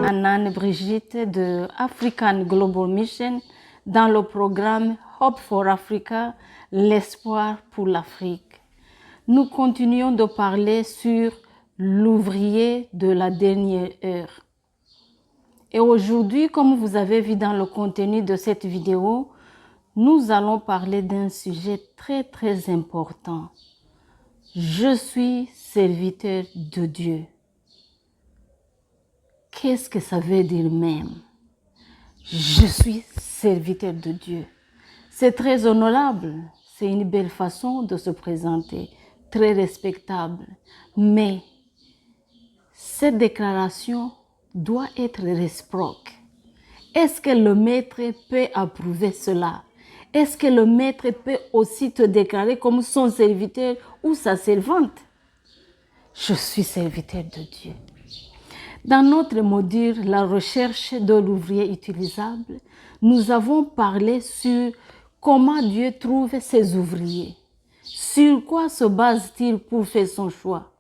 Anne Brigitte de African Global Mission dans le programme Hope for Africa, l'espoir pour l'Afrique. Nous continuons de parler sur l'ouvrier de la dernière heure. Et aujourd'hui, comme vous avez vu dans le contenu de cette vidéo, nous allons parler d'un sujet très important. Je suis serviteur de Dieu. Qu'est-ce que ça veut dire même? Je suis serviteur de Dieu. C'est très honorable, c'est une belle façon de se présenter, très respectable. Mais cette déclaration doit être réciproque. Est-ce que le maître peut approuver cela? Est-ce que le maître peut aussi te déclarer comme son serviteur ou sa servante? Je suis serviteur de Dieu. Dans notre module, la recherche de l'ouvrier utilisable, nous avons parlé sur comment Dieu trouve ses ouvriers. Sur quoi se base-t-il pour faire son choix?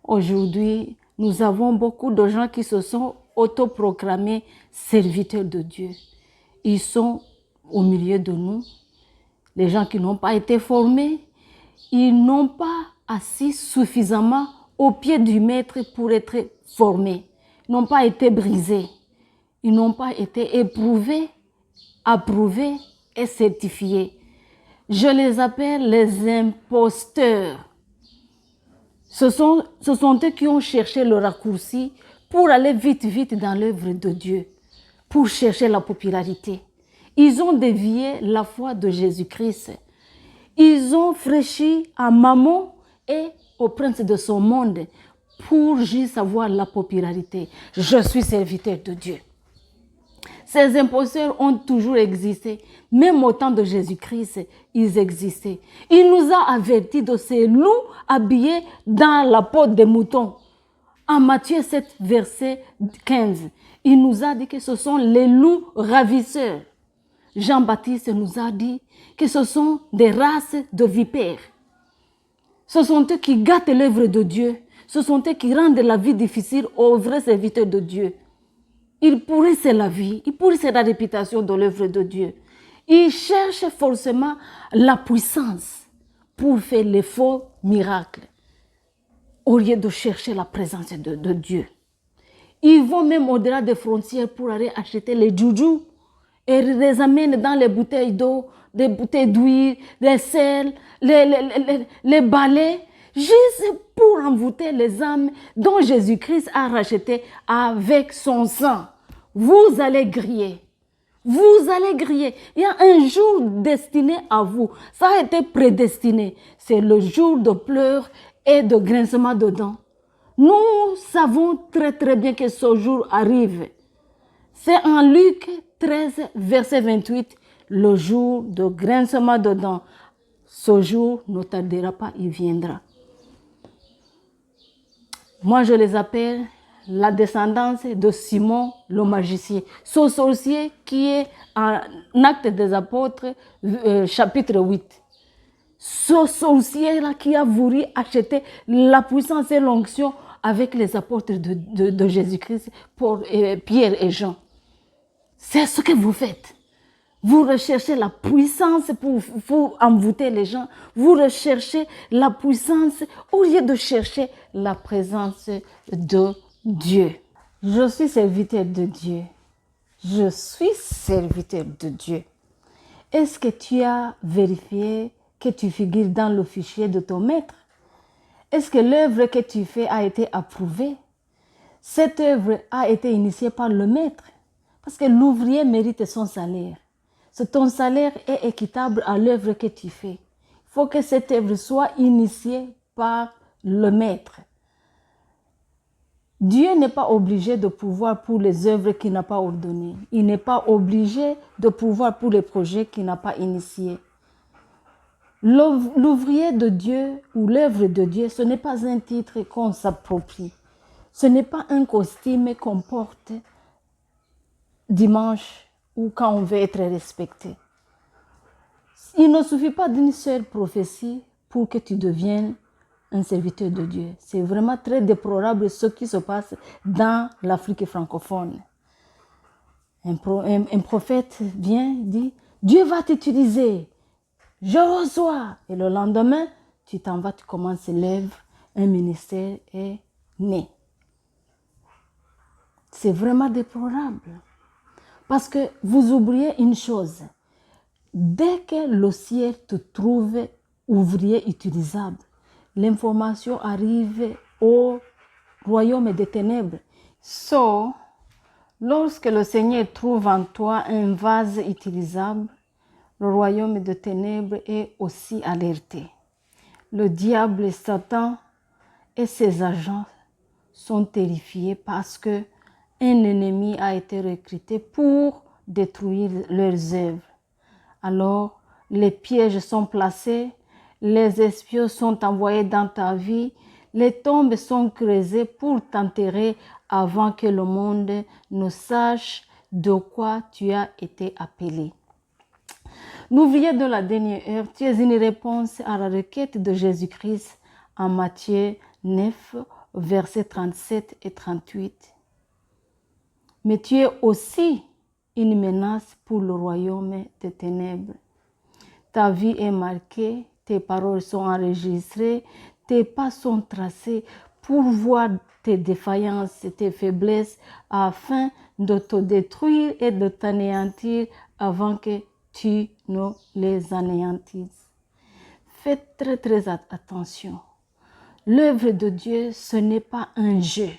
Aujourd'hui, nous avons beaucoup de gens qui se sont autoproclamés serviteurs de Dieu. Ils sont au milieu de nous. Les gens qui n'ont pas été formés, ils n'ont pas assis suffisamment au pied du maître pour être formés. Ils n'ont pas été brisés. Ils n'ont pas été éprouvés, approuvés et certifiés. Je les appelle les imposteurs. Ce sont eux qui ont cherché le raccourci pour aller vite dans l'œuvre de Dieu, pour chercher la popularité. Ils ont dévié la foi de Jésus-Christ. Ils ont fraîchi à Mammon et au prince de son monde pour juste avoir la popularité. Je suis serviteur de Dieu. Ces imposteurs ont toujours existé. Même au temps de Jésus-Christ, ils existaient. Il nous a avertis de ces loups habillés dans la peau des moutons. En Matthieu 7, verset 15, il nous a dit que ce sont les loups ravisseurs. Jean-Baptiste nous a dit que ce sont des races de vipères. Ce sont eux qui gâtent l'œuvre de Dieu. Ce sont eux qui rendent la vie difficile aux vrais serviteurs de Dieu. Ils pourrissent la vie, ils pourrissent la réputation de l'œuvre de Dieu. Ils cherchent forcément la puissance pour faire les faux miracles, au lieu de chercher la présence de Dieu. Ils vont même au-delà des frontières pour aller acheter les joujou et les amènent dans les bouteilles d'eau, des bouteilles d'huile, les sels, les balais, juste pour envoûter les âmes dont Jésus-Christ a racheté avec son sang. Vous allez griller. Vous allez griller. Il y a un jour destiné à vous. Ça a été prédestiné. C'est le jour de pleurs et de grincement de dents. Nous savons très bien que ce jour arrive. C'est en Luc 13, verset 28, le jour de grincement de dents. Ce jour ne tardera pas, il viendra. Moi, je les appelle la descendance de Simon le magicien. Ce sorcier qui est en Actes des Apôtres, chapitre 8. Ce sorcier-là qui a voulu acheter la puissance et l'onction avec les apôtres de Jésus-Christ, pour Pierre et Jean. C'est ce que vous faites. Vous recherchez la puissance pour envoûter les gens. Vous recherchez la puissance au lieu de chercher la présence de Dieu. Je suis serviteur de Dieu. Je suis serviteur de Dieu. Est-ce que tu as vérifié que tu figures dans le fichier de ton maître? Est-ce que l'œuvre que tu fais a été approuvée? Cette œuvre a été initiée par le maître. Parce que l'ouvrier mérite son salaire. Ton salaire est équitable à l'œuvre que tu fais. Il faut que cette œuvre soit initiée par le maître. Dieu n'est pas obligé de pouvoir pour les œuvres qu'il n'a pas ordonnées. Il n'est pas obligé de pouvoir pour les projets qu'il n'a pas initiés. L'ouvrier de Dieu ou l'œuvre de Dieu, ce n'est pas un titre qu'on s'approprie. Ce n'est pas un costume qu'on porte dimanche ou quand on veut être respecté. Il ne suffit pas d'une seule prophétie pour que tu deviennes un serviteur de Dieu. C'est vraiment très déplorable ce qui se passe dans l'Afrique francophone. Un prophète vient, dit, Dieu va t'utiliser, je reçois. Et le lendemain, tu t'en vas, tu commences l'œuvre, un ministère est né. C'est vraiment déplorable. Parce que vous oubliez une chose. Dès que le ciel te trouve ouvrier utilisable, l'information arrive au royaume des ténèbres. So, lorsque le Seigneur trouve en toi un vase utilisable, le royaume des ténèbres est aussi alerté. Le diable, Satan et ses agents sont terrifiés parce que un ennemi a été recruté pour détruire leurs œuvres. Alors, les pièges sont placés, les espions sont envoyés dans ta vie, les tombes sont creusées pour t'enterrer avant que le monde ne sache de quoi tu as été appelé. L'ouvrier de la dernière heure, tu es une réponse à la requête de Jésus-Christ en Matthieu 9, versets 37 et 38. Mais tu es aussi une menace pour le royaume des ténèbres. Ta vie est marquée, tes paroles sont enregistrées, tes pas sont tracés pour voir tes défaillances et tes faiblesses afin de te détruire et de t'anéantir avant que tu ne les anéantisses. Faites très très attention. L'œuvre de Dieu, ce n'est pas un jeu.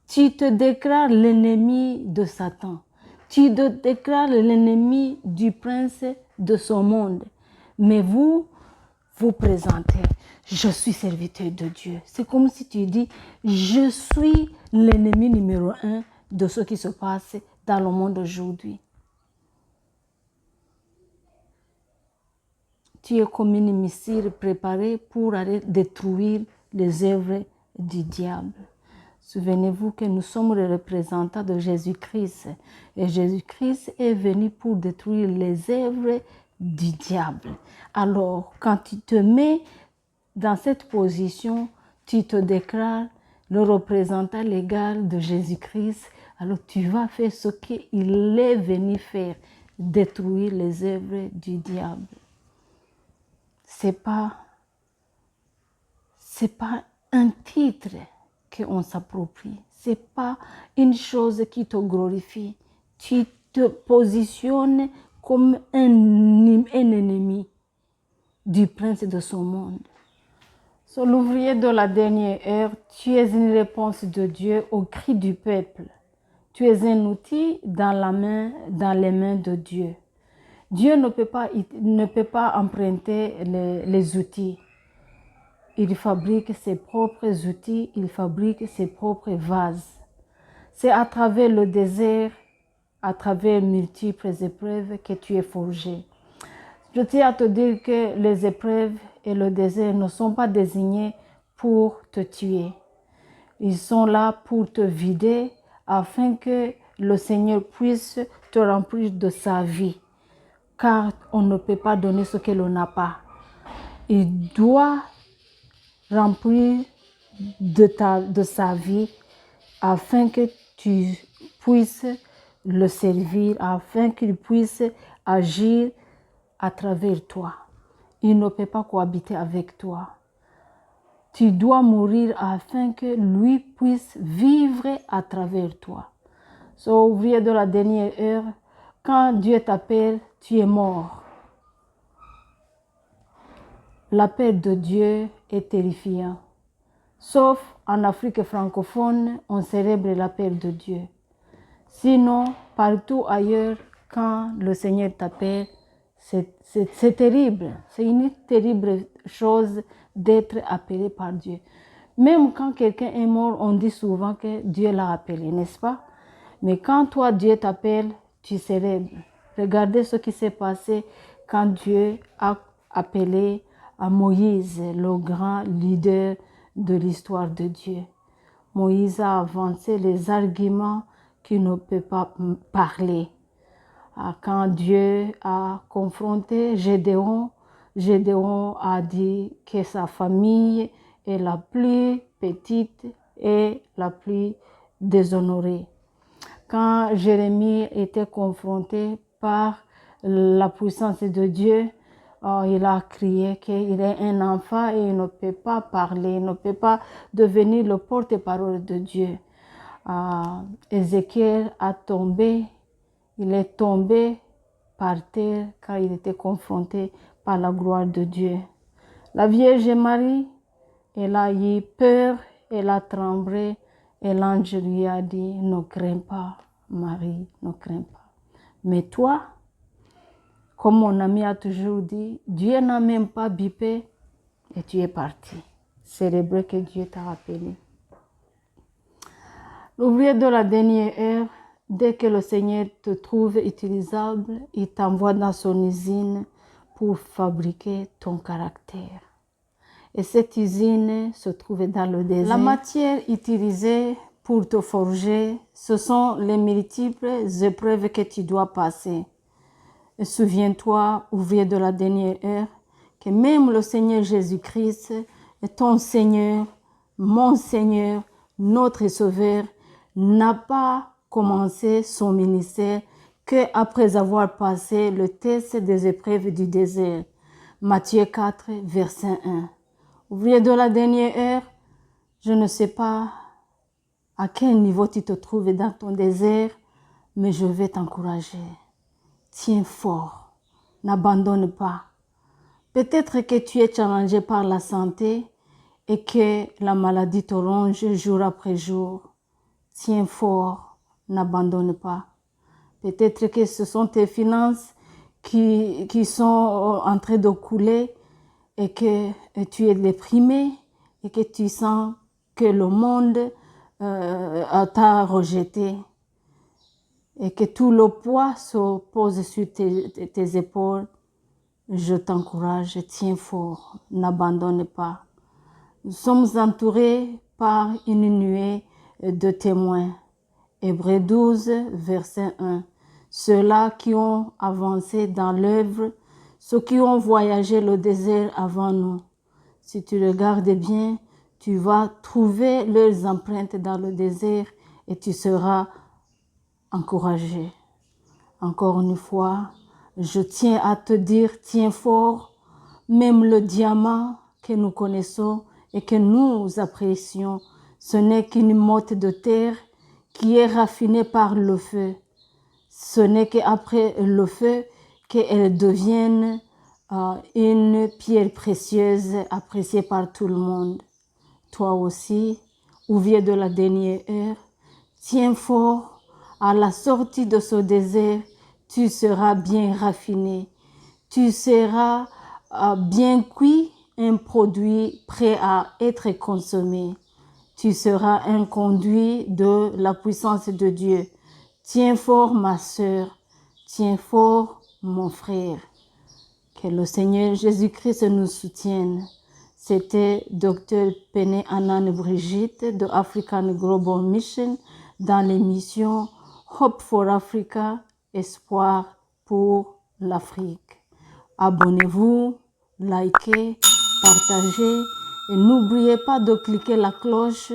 Tu te déclares l'ennemi de Satan. Tu te déclares l'ennemi du prince de ce monde. Mais vous présentez, je suis serviteur de Dieu. C'est comme si tu dis, je suis l'ennemi numéro 1 de ce qui se passe dans le monde aujourd'hui. Tu es comme une missile préparée pour aller détruire les œuvres du diable. Souvenez-vous que nous sommes les représentants de Jésus-Christ. Et Jésus-Christ est venu pour détruire les œuvres du diable. Alors, quand tu te mets dans cette position, tu te déclares le représentant légal de Jésus-Christ. Alors, tu vas faire ce qu'il est venu faire, détruire les œuvres du diable. C'est pas un titre qu'on s'approprie. C'est pas une chose qui te glorifie. Tu te positionnes comme un ennemi du prince de ce monde. Sur l'ouvrier de la dernière heure, tu es une réponse de Dieu au cri du peuple. Tu es un outil dans les mains de Dieu. Dieu ne peut pas emprunter les outils. Il fabrique ses propres outils, il fabrique ses propres vases. C'est à travers le désert, à travers multiples épreuves que tu es forgé. Je tiens à te dire que les épreuves et le désert ne sont pas désignés pour te tuer. Ils sont là pour te vider afin que le Seigneur puisse te remplir de sa vie. Car on ne peut pas donner ce que l'on n'a pas. Il doit remplir de sa vie afin que tu puisses le servir, afin qu'il puisse agir à travers toi. Il ne peut pas cohabiter avec toi. Tu dois mourir afin que lui puisse vivre à travers toi. So, ouvrier de la dernière heure, quand Dieu t'appelle, tu es mort. L'appel de Dieu est terrifiant. Sauf en Afrique francophone, on célèbre l'appel de Dieu. Sinon, partout ailleurs, quand le Seigneur t'appelle, c'est terrible. C'est une terrible chose d'être appelé par Dieu. Même quand quelqu'un est mort, on dit souvent que Dieu l'a appelé, n'est-ce pas? Mais quand toi, Dieu t'appelle, tu célèbres. Regardez ce qui s'est passé quand Dieu a appelé à Moïse, le grand leader de l'histoire de Dieu. Moïse a avancé les arguments qu'il ne peut pas parler. Quand Dieu a confronté Gédéon, Gédéon a dit que sa famille est la plus petite et la plus déshonorée. Quand Jérémie était confronté par la puissance de Dieu, il a crié qu'il est un enfant et il ne peut pas parler, il ne peut pas devenir le porte-parole de Dieu. Ézéchiel il est tombé par terre quand il était confronté par la gloire de Dieu. La Vierge Marie, elle a eu peur, elle a tremblé et l'ange lui a dit, ne crains pas, Marie, ne crains pas. Mais toi, comme mon ami a toujours dit, Dieu n'a même pas bipé et tu es parti. Célébrer que Dieu t'a appelé. L'ouvrier de la dernière heure, dès que le Seigneur te trouve utilisable, il t'envoie dans son usine pour fabriquer ton caractère. Et cette usine se trouve dans le désert. La matière utilisée pour te forger, ce sont les multiples épreuves que tu dois passer. Et souviens-toi, ouvrier de la dernière heure, que même le Seigneur Jésus-Christ est ton Seigneur, mon Seigneur, notre Sauveur, n'a pas commencé son ministère qu'après avoir passé le test des épreuves du désert. Matthieu 4, verset 1. Ouvrier de la dernière heure, je ne sais pas à quel niveau tu te trouves dans ton désert, mais je vais t'encourager. Tiens fort, n'abandonne pas. Peut-être que tu es challengé par la santé et que la maladie te ronge jour après jour. Tiens fort, n'abandonne pas. Peut-être que ce sont tes finances qui sont en train de couler et que tu es déprimé et que tu sens que le monde t'a rejeté et que tout le poids se pose sur tes épaules. Je t'encourage, tiens fort, n'abandonne pas. Nous sommes entourés par une nuée de témoins. Hébreux 12, verset 1. Ceux-là qui ont avancé dans l'œuvre, ceux qui ont voyagé le désert avant nous. Si tu regardes bien, tu vas trouver leurs empreintes dans le désert et tu seras encouragé. Encore une fois, je tiens à te dire, tiens fort, même le diamant que nous connaissons et que nous apprécions, ce n'est qu'une motte de terre qui est raffinée par le feu. Ce n'est qu'après le feu qu'elle devienne une pierre précieuse appréciée par tout le monde. Toi aussi, ouvrier de la dernière heure, tiens fort. À la sortie de ce désert, tu seras bien raffiné. Tu seras bien cuit, un produit prêt à être consommé. Tu seras un conduit de la puissance de Dieu. Tiens fort, ma sœur. Tiens fort, mon frère. Que le Seigneur Jésus-Christ nous soutienne. C'était Dr. Pene Anane Brigitte de African Global Mission dans l'émission Hope for Africa, espoir pour l'Afrique. Abonnez-vous, likez, partagez et n'oubliez pas de cliquer la cloche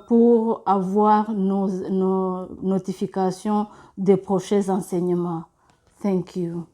pour avoir nos notifications des prochains enseignements. Thank you.